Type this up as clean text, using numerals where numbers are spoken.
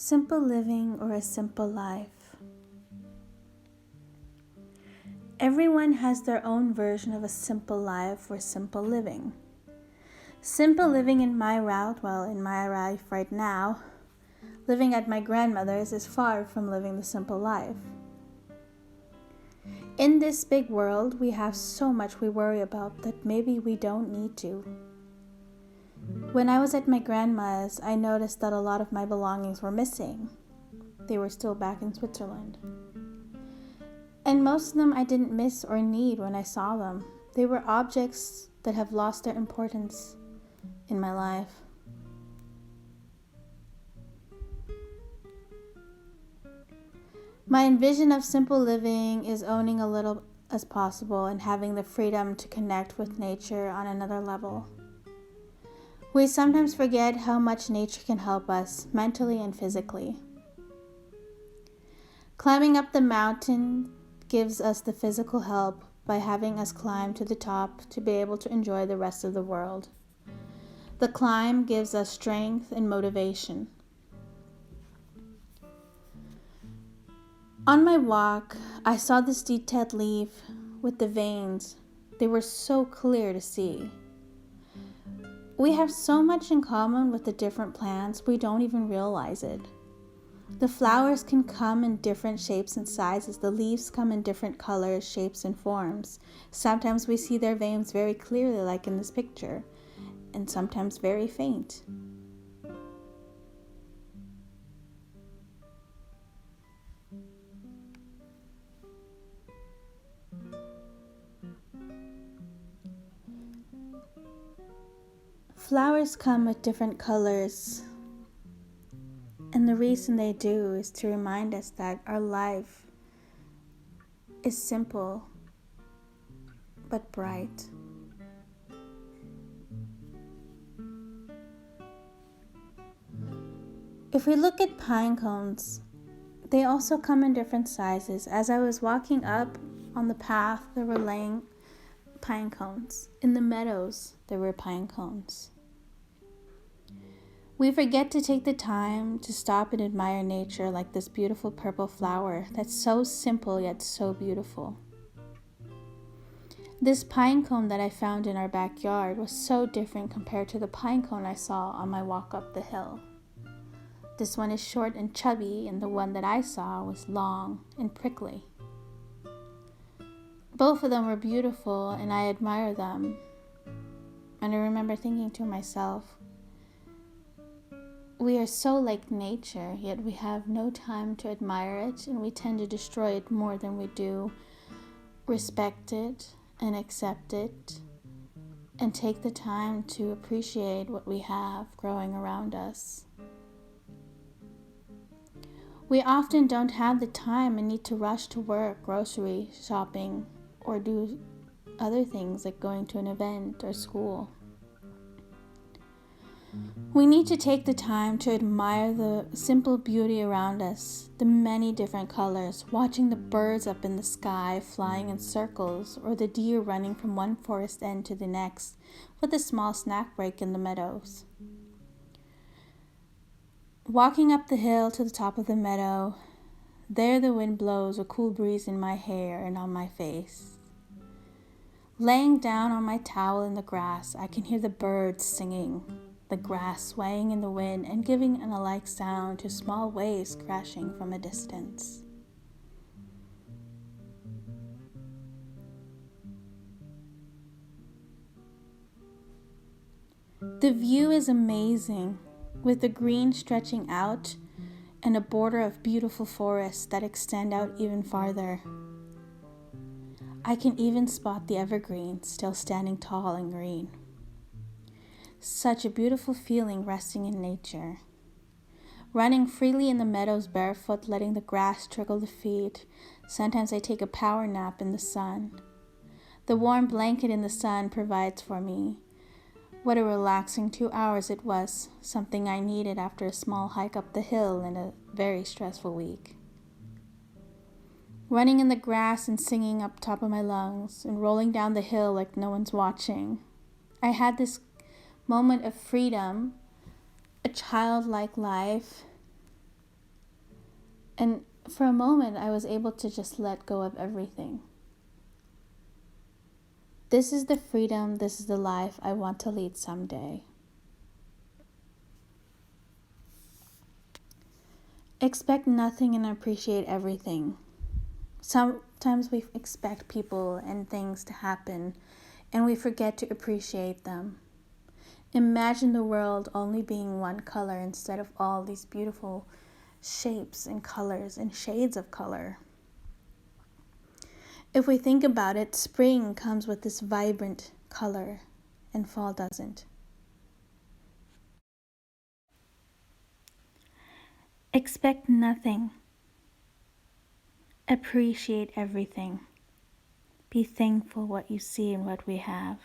Simple living or a simple life. Everyone has their own version of a simple life or simple living. Simple living in my life right now, living at my grandmother's is far from living the simple life. In this big world, we have so much we worry about that maybe we don't need to. When I was at my grandma's, I noticed that a lot of my belongings were missing. They were still back in Switzerland. And most of them I didn't miss or need when I saw them. They were objects that have lost their importance in my life. My envision of simple living is owning a little as possible and having the freedom to connect with nature on another level. We sometimes forget how much nature can help us mentally and physically. Climbing up the mountain gives us the physical help by having us climb to the top to be able to enjoy the rest of the world. The climb gives us strength and motivation. On my walk, I saw this detailed leaf with the veins. They were so clear to see. We have so much in common with the different plants, we don't even realize it. The flowers can come in different shapes and sizes. The leaves come in different colors, shapes, and forms. Sometimes we see their veins very clearly, like in this picture, and sometimes very faint. Flowers come with different colors, and the reason they do is to remind us that our life is simple but bright. If we look at pine cones, they also come in different sizes. As I was walking up on the path, there were laying pine cones. In the meadows, there were pine cones. We forget to take the time to stop and admire nature, like this beautiful purple flower that's so simple yet so beautiful. This pine cone that I found in our backyard was so different compared to the pine cone I saw on my walk up the hill. This one is short and chubby, and the one that I saw was long and prickly. Both of them were beautiful, and I admire them. And I remember thinking to myself, we are so like nature, yet we have no time to admire it, and we tend to destroy it more than we do respect it and accept it and take the time to appreciate what we have growing around us. We often don't have the time and need to rush to work, grocery shopping, or do other things like going to an event or school. We need to take the time to admire the simple beauty around us, the many different colors, watching the birds up in the sky flying in circles, or the deer running from one forest end to the next with a small snack break in the meadows. Walking up the hill to the top of the meadow, there the wind blows a cool breeze in my hair and on my face. Laying down on my towel in the grass, I can hear the birds singing, the grass swaying in the wind and giving an alike sound to small waves crashing from a distance. The view is amazing, with the green stretching out and a border of beautiful forests that extend out even farther. I can even spot the evergreens still standing tall and green. Such a beautiful feeling resting in nature. Running freely in the meadows barefoot, letting the grass trickle the feet. Sometimes I take a power nap in the sun. The warm blanket in the sun provides for me. What a relaxing 2 hours it was, something I needed after a small hike up the hill in a very stressful week. Running in the grass and singing up top of my lungs and rolling down the hill like no one's watching. I had this moment of freedom, a childlike life, And for a moment, I was able to just let go of everything. This is the freedom, this is the life I want to lead someday. Expect nothing and appreciate everything. Sometimes we expect people and things to happen, and we forget to appreciate them. Imagine the world only being one color instead of all these beautiful shapes and colors and shades of color. If we think about it, spring comes with this vibrant color and fall doesn't. Expect nothing. Appreciate everything. Be thankful what you see and what we have.